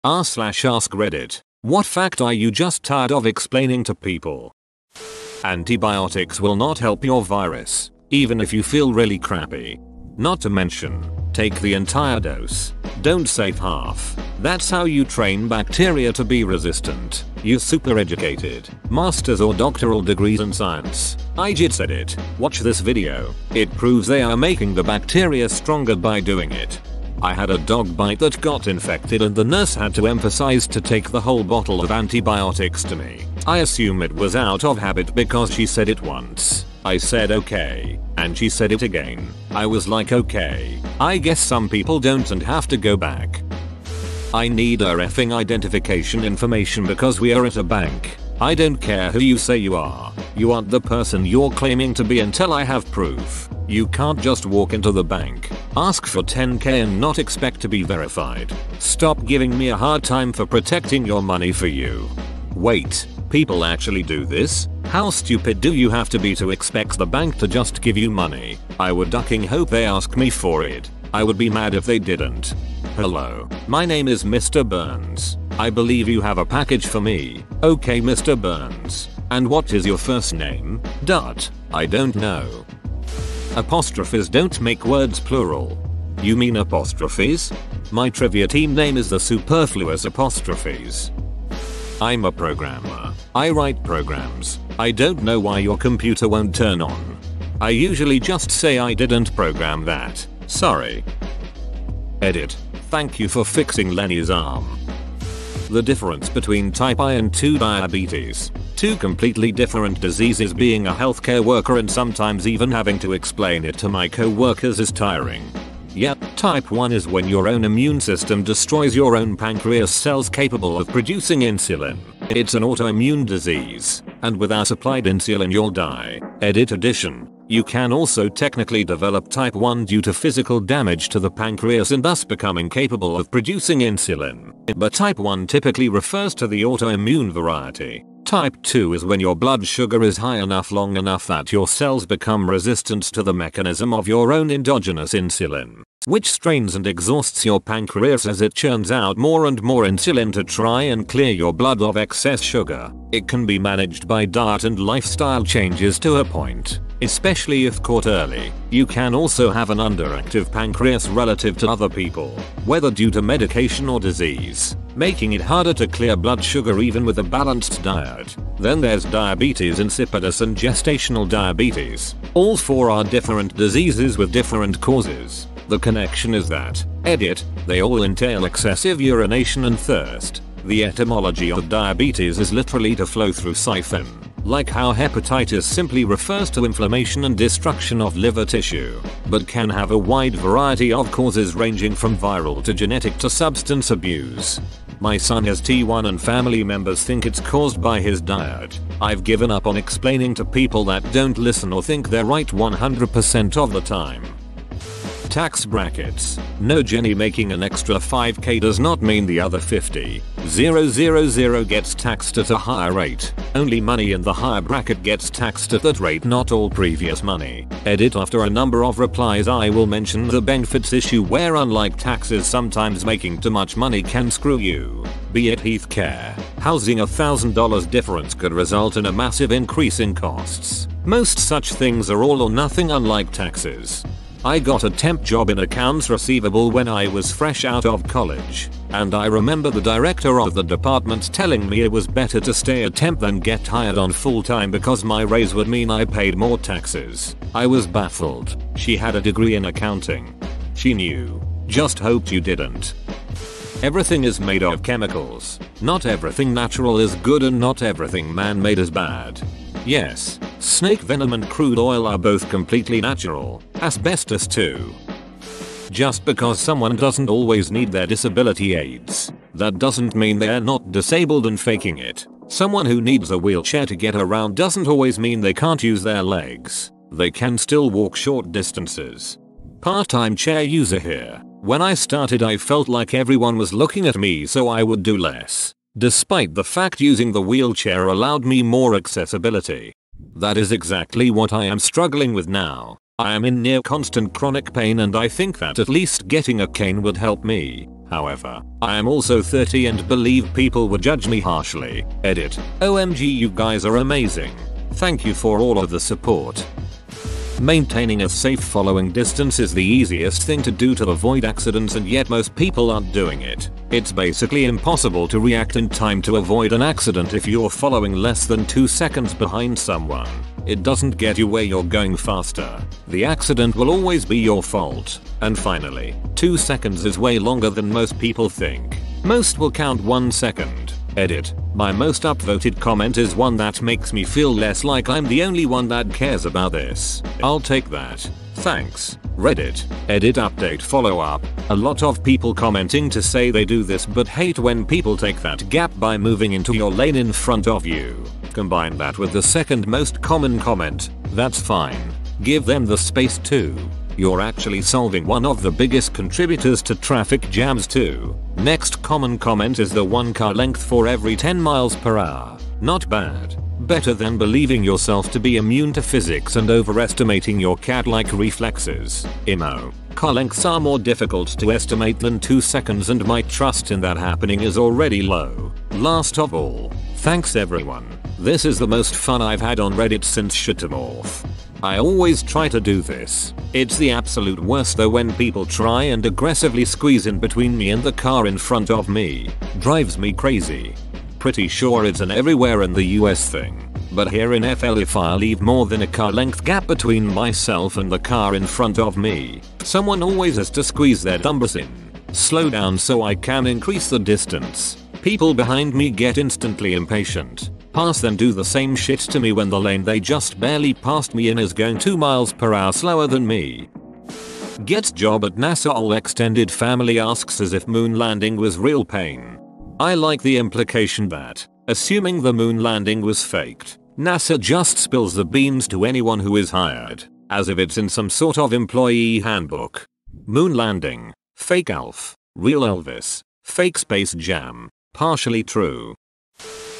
r/ask Reddit. What fact are you just tired of explaining to people? Antibiotics will not help your virus, even if you feel really crappy. Not to mention, take the entire dose. Don't save half. That's how you train bacteria to be resistant. You super educated, master's or doctoral degrees in science. I just said it. Watch this video. It proves they are making the bacteria stronger by doing it. I had a dog bite that got infected and the nurse had to emphasize to take the whole bottle of antibiotics to me. I assume it was out of habit because she said it once. I said okay, and she said it again. I was like okay, I guess some people don't and have to go back. I need our effing identification information because we are at a bank. I don't care who you say you are. You aren't the person you're claiming to be until I have proof. You can't just walk into the bank, ask for 10k and not expect to be verified. Stop giving me a hard time for protecting your money for you. Wait, people actually do this? How stupid do you have to be to expect the bank to just give you money? I would fucking hope they ask me for it. I would be mad if they didn't. Hello, my name is Mr. Burns. I believe you have a package for me. Okay, Mr. Burns. And what is your first name? I don't know. Apostrophes don't make words plural. You mean apostrophes? My trivia team name is the Superfluous Apostrophes. I'm a programmer. I write programs. I don't know why your computer won't turn on. I usually just say I didn't program that. Sorry. Edit. Thank you for fixing Lenny's arm. The difference between type 1 and 2 diabetes. Two completely different diseases. Being a healthcare worker and sometimes even having to explain it to my co-workers is tiring. Yep, type 1 is when your own immune system destroys your own pancreas cells capable of producing insulin. It's an autoimmune disease, and without applied insulin you'll die. Edit addition. You can also technically develop type 1 due to physical damage to the pancreas and thus becoming capable of producing insulin. But type 1 typically refers to the autoimmune variety. Type 2 is when your blood sugar is high enough long enough that your cells become resistant to the mechanism of your own endogenous insulin, which strains and exhausts your pancreas as it churns out more and more insulin to try and clear your blood of excess sugar. It can be managed by diet and lifestyle changes to a point, especially if caught early. You can also have an underactive pancreas relative to other people, whether due to medication or disease, making it harder to clear blood sugar even with a balanced diet. Then there's diabetes insipidus and gestational diabetes. All four are different diseases with different causes. The connection is that, edit, they all entail excessive urination and thirst. The etymology of diabetes is literally to flow through siphon, like how hepatitis simply refers to inflammation and destruction of liver tissue, but can have a wide variety of causes ranging from viral to genetic to substance abuse. My son has T1 and family members think it's caused by his diet. I've given up on explaining to people that don't listen or think they're right 100% of the time. Tax brackets. No, Jenny, making an extra 5k does not mean the other 50,000 gets taxed at a higher rate. Only money in the higher bracket gets taxed at that rate, not all previous money. Edit. After a number of replies I will mention the benefits issue where unlike taxes sometimes making too much money can screw you. Be it healthcare, housing. $1,000 difference could result in a massive increase in costs. Most such things are all or nothing unlike taxes. I got a temp job in accounts receivable when I was fresh out of college, and I remember the director of the department telling me it was better to stay a temp than get hired on full time because my raise would mean I paid more taxes. I was baffled. She had a degree in accounting. She knew. Just hoped you didn't. Everything is made of chemicals. Not everything natural is good and not everything man-made is bad. Yes, snake venom and crude oil are both completely natural. Asbestos too. Just because someone doesn't always need their disability aids, that doesn't mean they're not disabled and faking it. Someone who needs a wheelchair to get around doesn't always mean they can't use their legs. They can still walk short distances. Part-time chair user here. When I started I felt like everyone was looking at me, so I would do less, despite the fact using the wheelchair allowed me more accessibility. That is exactly what I am struggling with now. I am in near constant chronic pain and I think that at least getting a cane would help me. However, I am also 30 and believe people would judge me harshly. Edit. OMG, you guys are amazing. Thank you for all of the support. Maintaining a safe following distance is the easiest thing to do to avoid accidents, and yet most people aren't doing it. It's basically impossible to react in time to avoid an accident if you're following less than 2 seconds behind someone. It doesn't get you where you're going faster. The accident will always be your fault. And finally, 2 seconds is way longer than most people think. Most will count 1 second. Edit. My most upvoted comment is one that makes me feel less like I'm the only one that cares about this. I'll take that. Thanks. Reddit. Edit update follow up. A lot of people commenting to say they do this but hate when people take that gap by moving into your lane in front of you. Combine that with the second most common comment, that's fine. Give them the space too. You're actually solving one of the biggest contributors to traffic jams too. Next common comment is the 1 car length for every 10 miles per hour. Not bad. Better than believing yourself to be immune to physics and overestimating your cat-like reflexes. Imo. Car lengths are more difficult to estimate than 2 seconds, and my trust in that happening is already low. Last of all, thanks everyone. This is the most fun I've had on Reddit since Shittermorph. I always try to do this. It's the absolute worst though when people try and aggressively squeeze in between me and the car in front of me. Drives me crazy. Pretty sure it's an everywhere in the US thing. But here in FL, if I leave more than a car length gap between myself and the car in front of me, someone always has to squeeze their dumbers in. Slow down so I can increase the distance. People behind me get instantly impatient. Pass then do the same shit to me when the lane they just barely passed me in is going 2 miles per hour slower than me. Gets job at NASA, all extended family asks as if moon landing was real pain. I like the implication that, assuming the moon landing was faked, NASA just spills the beans to anyone who is hired, as if it's in some sort of employee handbook. Moon landing, fake Alf, real Elvis, fake Space Jam, partially true.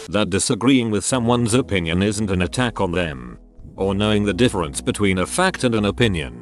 That disagreeing with someone's opinion isn't an attack on them. Or knowing the difference between a fact and an opinion.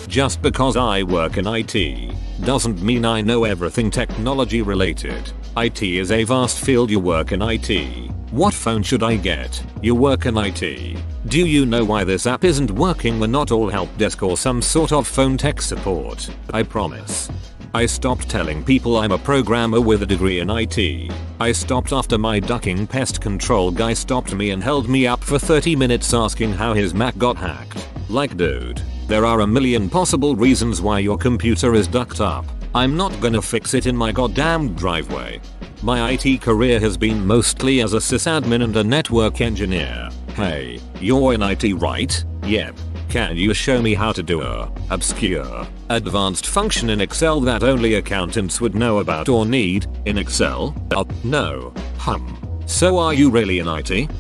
Just because I work in IT doesn't mean I know everything technology related. IT is a vast field. You work in IT. What phone should I get? You work in IT. Do you know why this app isn't working? We're not all help desk or some sort of phone tech support. I promise. I stopped telling people I'm a programmer with a degree in IT. I stopped after my ducking pest control guy stopped me and held me up for 30 minutes asking how his Mac got hacked. Like dude, there are a million possible reasons why your computer is ducked up. I'm not gonna fix it in my goddamn driveway. My IT career has been mostly as a sysadmin and a network engineer. Hey, you're in IT, right? Yep. Can you show me how to do a obscure, advanced function in Excel that only accountants would know about or need in Excel? No. So are you really in IT?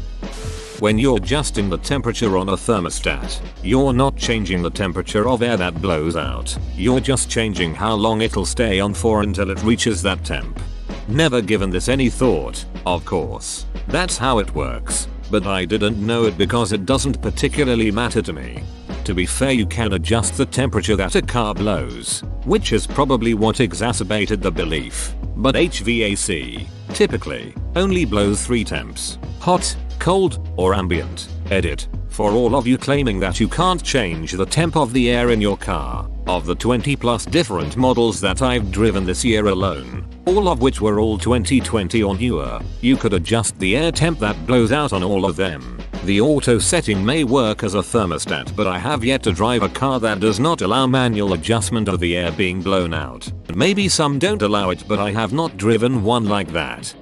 When you're adjusting the temperature on a thermostat, you're not changing the temperature of air that blows out. You're just changing how long it'll stay on for until it reaches that temp. Never given this any thought, of course. That's how it works. But I didn't know it because it doesn't particularly matter to me. To be fair, you can adjust the temperature that a car blows, which is probably what exacerbated the belief. But HVAC typically only blows 3 temps: hot, cold, or ambient. Edit. For all of you claiming that you can't change the temp of the air in your car, of the 20 plus different models that I've driven this year alone, all of which were all 2020 or newer, you could adjust the air temp that blows out on all of them. The auto setting may work as a thermostat, but I have yet to drive a car that does not allow manual adjustment of the air being blown out. Maybe some don't allow it, but I have not driven one like that.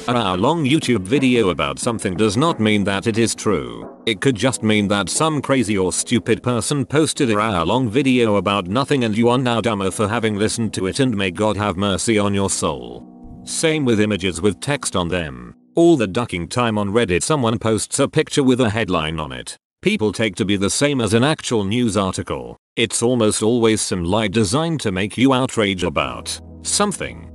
An hour-long YouTube video about something does not mean that it is true. It could just mean that some crazy or stupid person posted an hour-long video about nothing and you are now dumber for having listened to it, and may God have mercy on your soul. Same with images with text on them. All the ducking time on Reddit, someone posts a picture with a headline on it. People take to be the same as an actual news article. It's almost always some lie designed to make you outrage about something.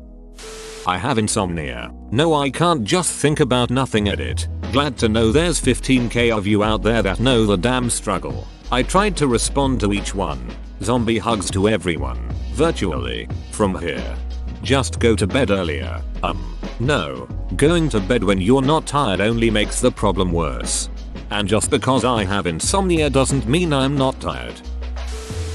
I have insomnia. No, I can't just think about nothing. Edit. Glad to know there's 15k of you out there that know the damn struggle. I tried to respond to each one. Zombie hugs to everyone. Virtually. From here. Just go to bed earlier. No. Going to bed when you're not tired only makes the problem worse. And just because I have insomnia doesn't mean I'm not tired.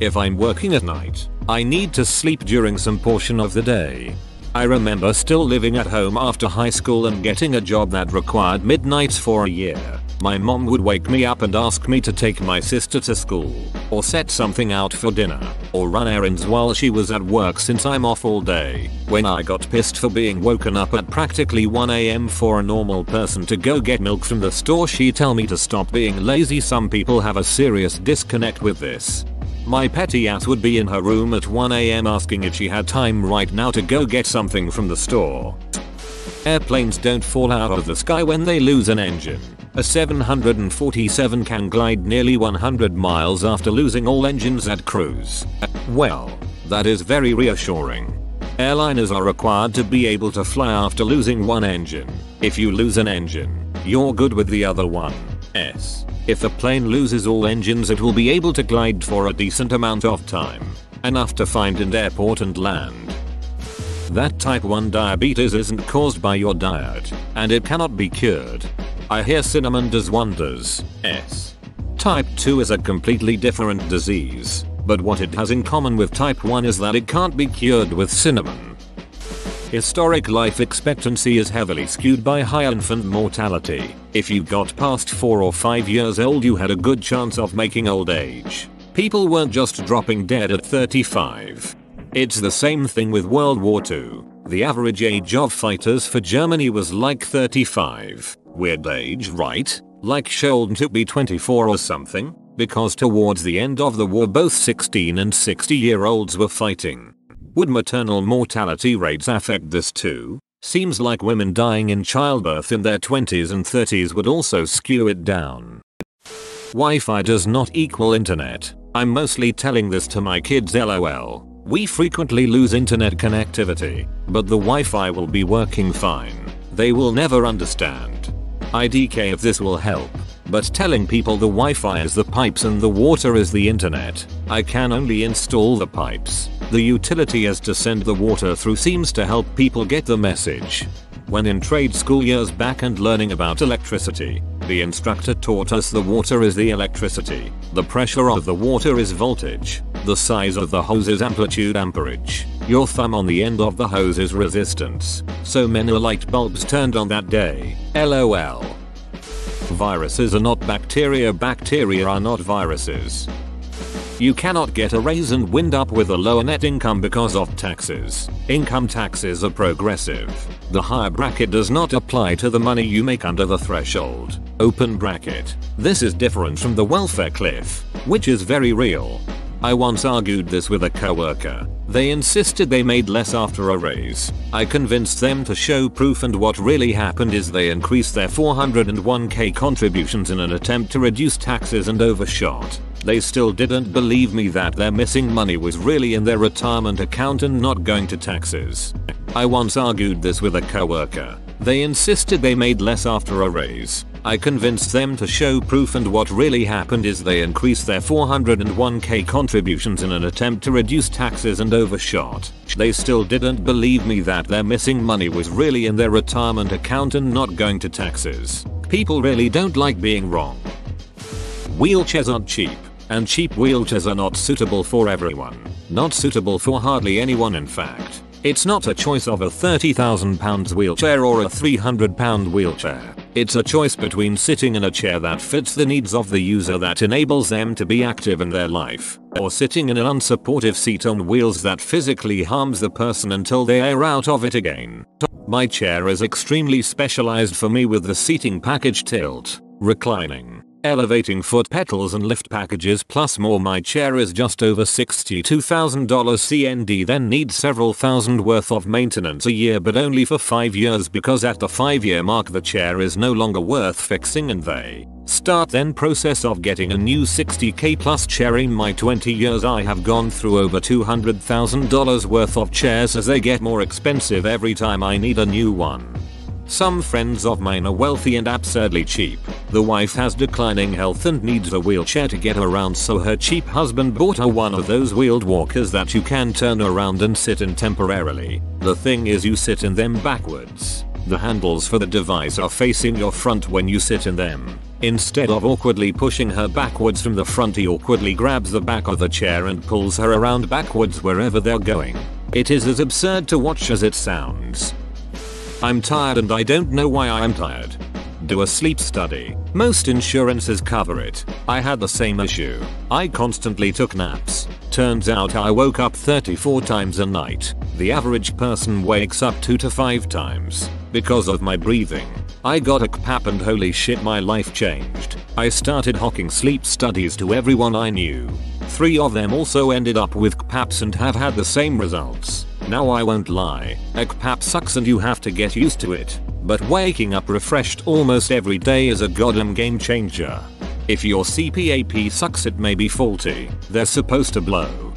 If I'm working at night, I need to sleep during some portion of the day. I remember still living at home after high school and getting a job that required midnights for a year. My mom would wake me up and ask me to take my sister to school, or set something out for dinner, or run errands while she was at work since I'm off all day. When I got pissed for being woken up at practically 1 AM for a normal person to go get milk from the store, she'd tell me to stop being lazy. Some people have a serious disconnect with this. My petty ass would be in her room at 1 AM asking if she had time right now to go get something from the store. Airplanes don't fall out of the sky when they lose an engine. A 747 can glide nearly 100 miles after losing all engines at cruise. Well, that is very reassuring. Airliners are required to be able to fly after losing one engine. If you lose an engine, you're good with the other one. If the plane loses all engines, it will be able to glide for a decent amount of time. Enough to find an airport and land. That type 1 diabetes isn't caused by your diet, and it cannot be cured. I hear cinnamon does wonders. Type 2 is a completely different disease, but what it has in common with type 1 is that it can't be cured with cinnamon. Historic life expectancy is heavily skewed by high infant mortality. If you got past 4 or 5 years old, you had a good chance of making old age. People weren't just dropping dead at 35. It's the same thing with World War II. The average age of fighters for Germany was like 35. Weird age, right? Like shouldn't it be 24 or something? Because towards the end of the war both 16 and 60-year-olds were fighting. Would maternal mortality rates affect this too? Seems like women dying in childbirth in their 20s and 30s would also skew it down. Wi-Fi does not equal internet. I'm mostly telling this to my kids, lol. We frequently lose internet connectivity, but the Wi-Fi will be working fine. They will never understand. IDK if this will help. But telling people the Wi-Fi is the pipes and the water is the internet, I can only install the pipes. The utility as to send the water through seems to help people get the message. When in trade school years back and learning about electricity, the instructor taught us the water is the electricity, the pressure of the water is voltage, the size of the hose is amplitude amperage, your thumb on the end of the hose is resistance. So many light bulbs turned on that day, lol. Viruses are not bacteria, bacteria are not viruses. You cannot get a raise and wind up with a lower net income because of taxes. Income taxes are progressive. The higher bracket does not apply to the money you make under the threshold. Open bracket. This is different from the welfare cliff, which is very real. I once argued this with a coworker. They insisted they made less after a raise. I convinced them to show proof, and what really happened is they increased their 401k contributions in an attempt to reduce taxes and overshot. They still didn't believe me that their missing money was really in their retirement account and not going to taxes. I once argued this with a coworker. They insisted they made less after a raise. I convinced them to show proof, and what really happened is they increased their 401k contributions in an attempt to reduce taxes and overshot. They still didn't believe me that their missing money was really in their retirement account and not going to taxes. People really don't like being wrong. Wheelchairs aren't cheap, and cheap wheelchairs are not suitable for everyone. Not suitable for hardly anyone, in fact. It's not a choice of a £30,000 wheelchair or a £300 wheelchair. It's a choice between sitting in a chair that fits the needs of the user that enables them to be active in their life, or sitting in an unsupportive seat on wheels that physically harms the person until they are out of it again. My chair is extremely specialized for me with the seating package tilt, reclining, elevating foot pedals and lift packages plus more. My chair is just over $62,000 CND, then needs several thousand worth of maintenance a year, but only for 5 years, because at the 5-year mark the chair is no longer worth fixing and they start then process of getting a new $60k plus chair. In my 20 years I have gone through over $200,000 worth of chairs as they get more expensive every time I need a new one. Some friends of mine are wealthy and absurdly cheap. The wife has declining health and needs a wheelchair to get around, so her cheap husband bought her one of those wheeled walkers that you can turn around and sit in temporarily. The thing is, you sit in them backwards. The handles for the device are facing your front when you sit in them. Instead of awkwardly pushing her backwards from the front, he awkwardly grabs the back of the chair and pulls her around backwards wherever they're going. It is as absurd to watch as it sounds. I'm tired and I don't know why I'm tired. Do a sleep study. Most insurances cover it. I had the same issue. I constantly took naps. Turns out I woke up 34 times a night. The average person wakes up 2 to 5 times. Because of my breathing. I got a CPAP and holy shit, my life changed. I started hawking sleep studies to everyone I knew. 3 of them also ended up with CPAPs and have had the same results. Now I won't lie, a CPAP sucks and you have to get used to it. But waking up refreshed almost every day is a goddamn game changer. If your CPAP sucks, it may be faulty. They're supposed to blow.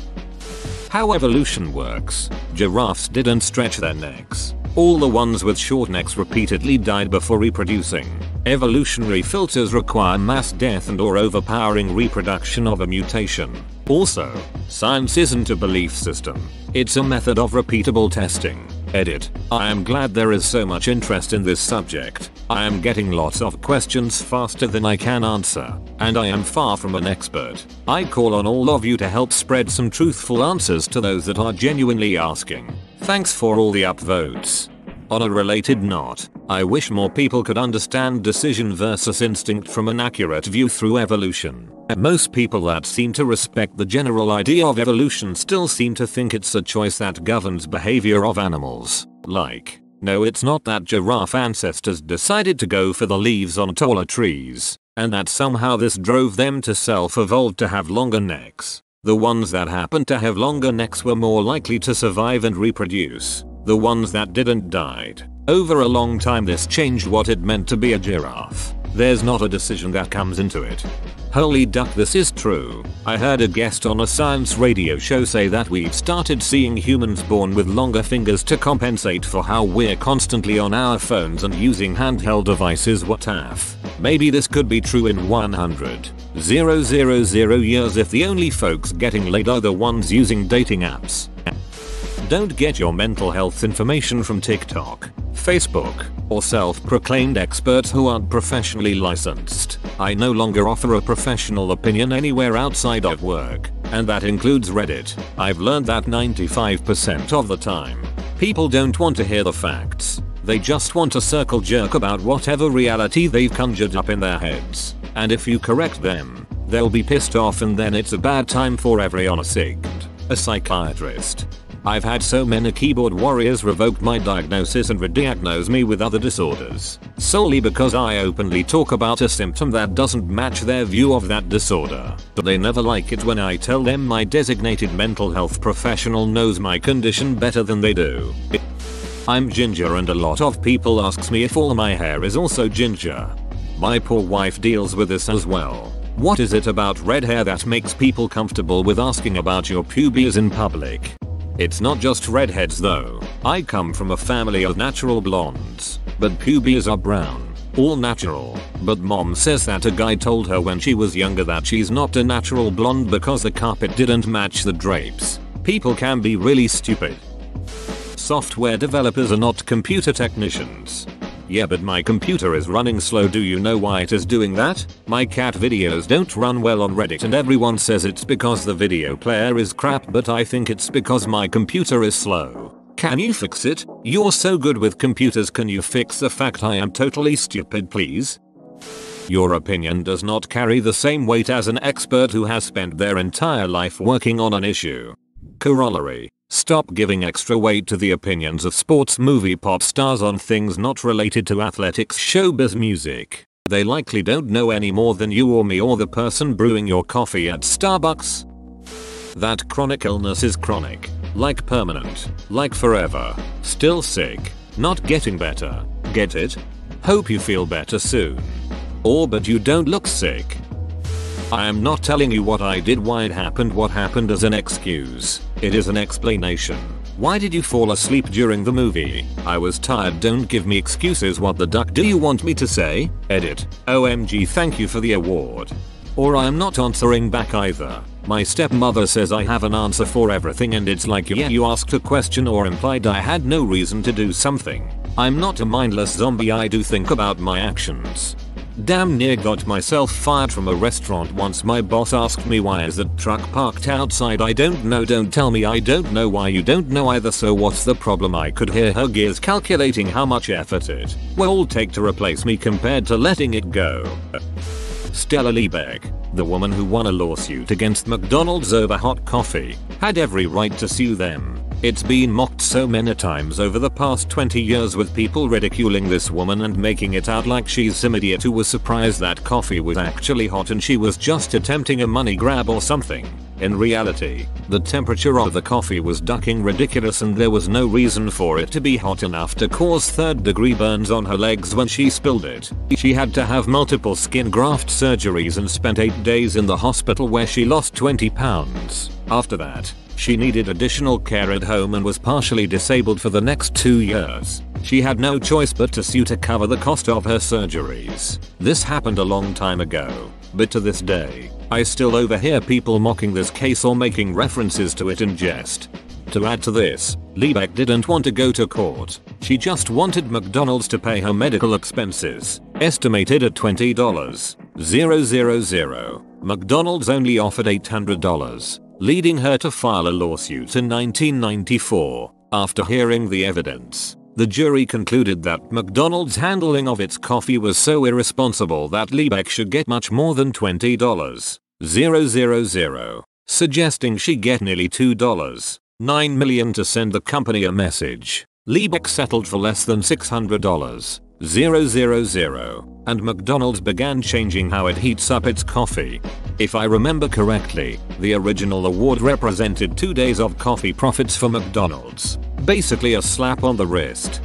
How evolution works. Giraffes didn't stretch their necks. All the ones with short necks repeatedly died before reproducing. Evolutionary filters require mass death and or overpowering reproduction of a mutation. Also, science isn't a belief system. It's a method of repeatable testing. Edit. I am glad there is so much interest in this subject. I am getting lots of questions faster than I can answer, and I am far from an expert. I call on all of you to help spread some truthful answers to those that are genuinely asking. Thanks for all the upvotes. On a related note, I wish more people could understand decision versus instinct from an accurate view through evolution. Most people that seem to respect the general idea of evolution still seem to think it's a choice that governs behavior of animals. Like, no, it's not that giraffe ancestors decided to go for the leaves on taller trees, and that somehow this drove them to self-evolve to have longer necks. The ones that happened to have longer necks were more likely to survive and reproduce. The ones that didn't died. Over a long time this changed what it meant to be a giraffe. There's not a decision that comes into it. Holy duck, this is true. I heard a guest on a science radio show say that we've started seeing humans born with longer fingers to compensate for how we're constantly on our phones and using handheld devices. What if? Maybe this could be true in 100,000 years if the only folks getting laid are the ones using dating apps. Don't get your mental health information from TikTok, Facebook, or self-proclaimed experts who aren't professionally licensed. I no longer offer a professional opinion anywhere outside of work, and that includes Reddit. I've learned that 95% of the time, people don't want to hear the facts. They just want to circle jerk about whatever reality they've conjured up in their heads. And if you correct them, they'll be pissed off, and then it's a bad time for everyone. A psychiatrist. I've had so many keyboard warriors revoke my diagnosis and re-diagnose me with other disorders, solely because I openly talk about a symptom that doesn't match their view of that disorder. But they never like it when I tell them my designated mental health professional knows my condition better than they do. I'm ginger, and a lot of people asks me if all my hair is also ginger. My poor wife deals with this as well. What is it about red hair that makes people comfortable with asking about your pubes in public? It's not just redheads though. I come from a family of natural blondes, but pubes are brown. All natural. But mom says that a guy told her when she was younger that she's not a natural blonde because the carpet didn't match the drapes. People can be really stupid. Software developers are not computer technicians. Yeah, but my computer is running slow. Do you know why it is doing that? My cat videos don't run well on Reddit and everyone says it's because the video player is crap, but I think it's because my computer is slow. Can you fix it? You're so good with computers, can you fix the fact I am totally stupid, please? Your opinion does not carry the same weight as an expert who has spent their entire life working on an issue. Corollary. Stop giving extra weight to the opinions of sports movie pop stars on things not related to athletics, showbiz, music. They likely don't know any more than you or me or the person brewing your coffee at Starbucks. That chronic illness is chronic, like permanent, like forever, still sick, not getting better. Get it? Hope you feel better soon. Or but you don't look sick. I am not telling you what I did, why it happened, what happened as an excuse. It is an explanation. Why did you fall asleep during the movie? I was tired. Don't give me excuses. What the duck do you want me to say? Edit. OMG, thank you for the award. Or I am not answering back either. My stepmother says I have an answer for everything and it's like yeah, you asked a question or implied I had no reason to do something. I'm not a mindless zombie. I do think about my actions. Damn near got myself fired from a restaurant once. My boss asked me why is that truck parked outside. I don't know. Don't tell me I don't know why you don't know either. So what's the problem? I could hear her gears calculating how much effort it will all take to replace me compared to letting it go. Stella Liebeck, the woman who won a lawsuit against McDonald's over hot coffee, had every right to sue them. It's been mocked so many times over the past 20 years with people ridiculing this woman and making it out like she's some idiot who was surprised that coffee was actually hot and she was just attempting a money grab or something. In reality, the temperature of the coffee was ducking ridiculous and there was no reason for it to be hot enough to cause third-degree burns on her legs when she spilled it. She had to have multiple skin graft surgeries and spent 8 days in the hospital where she lost 20 pounds. After that, she needed additional care at home and was partially disabled for the next 2 years. She had no choice but to sue to cover the cost of her surgeries. This happened a long time ago, but to this day, I still overhear people mocking this case or making references to it in jest. To add to this, Liebeck didn't want to go to court. She just wanted McDonald's to pay her medical expenses, estimated at $20,000. McDonald's only offered $800. Leading her to file a lawsuit in 1994. After hearing the evidence, the jury concluded that McDonald's handling of its coffee was so irresponsible that Liebeck should get much more than $20,000, suggesting she get nearly $2.9 million to send the company a message. Liebeck settled for less than $600,000, and McDonald's began changing how it heats up its coffee. If I remember correctly, the original award represented 2 days of coffee profits for McDonald's. Basically a slap on the wrist.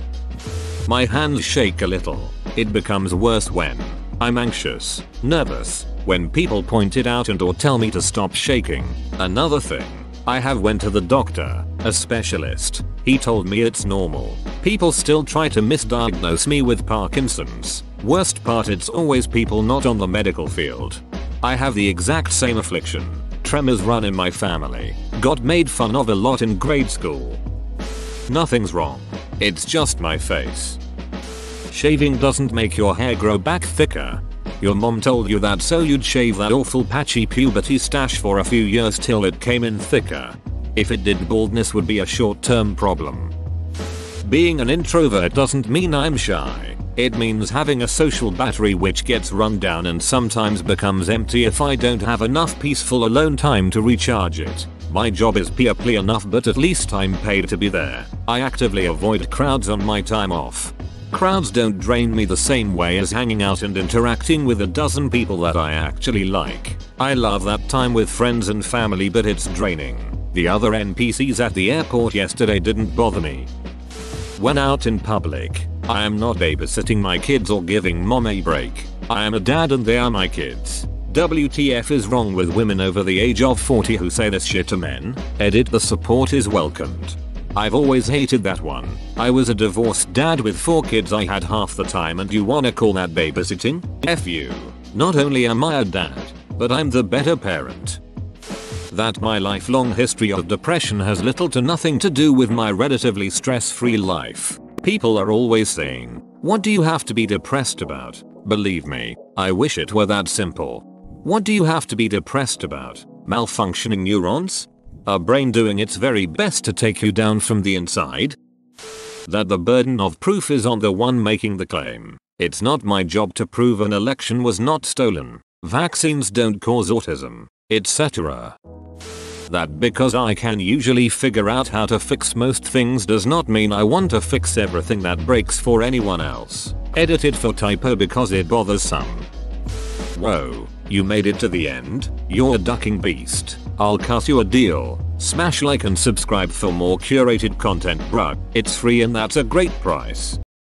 My hands shake a little. It becomes worse when I'm anxious, nervous, when people point it out and or tell me to stop shaking. Another thing, I have went to the doctor, a specialist. He told me it's normal. People still try to misdiagnose me with Parkinson's. Worst part, it's always people not on the medical field. I have the exact same affliction. Tremors run in my family. Got made fun of a lot in grade school. Nothing's wrong. It's just my face. Shaving doesn't make your hair grow back thicker. Your mom told you that so you'd shave that awful patchy puberty stash for a few years till it came in thicker. If it did, baldness would be a short-term problem. Being an introvert doesn't mean I'm shy. It means having a social battery which gets run down and sometimes becomes empty if I don't have enough peaceful alone time to recharge it. My job is people enough, but at least I'm paid to be there. I actively avoid crowds on my time off. Crowds don't drain me the same way as hanging out and interacting with a dozen people that I actually like. I love that time with friends and family, but it's draining. The other NPCs at the airport yesterday didn't bother me. When out in public, I am not babysitting my kids or giving mom a break. I am a dad and they are my kids. WTF is wrong with women over the age of 40 who say this shit to men? Edit. The support is welcomed. I've always hated that one. I was a divorced dad with 4 kids. I had half the time and you wanna call that babysitting? F you. Not only am I a dad, but I'm the better parent. That my lifelong history of depression has little to nothing to do with my relatively stress-free life. People are always saying, what do you have to be depressed about? Believe me, I wish it were that simple. What do you have to be depressed about? Malfunctioning neurons? A brain doing its very best to take you down from the inside? That the burden of proof is on the one making the claim. It's not my job to prove an election was not stolen. Vaccines don't cause autism, etc. That because I can usually figure out how to fix most things does not mean I want to fix everything that breaks for anyone else. Edited for typo because it bothers some. Whoa, you made it to the end? You're a ducking beast. I'll cut you a deal. Smash like and subscribe for more curated content, bruh. It's free and that's a great price.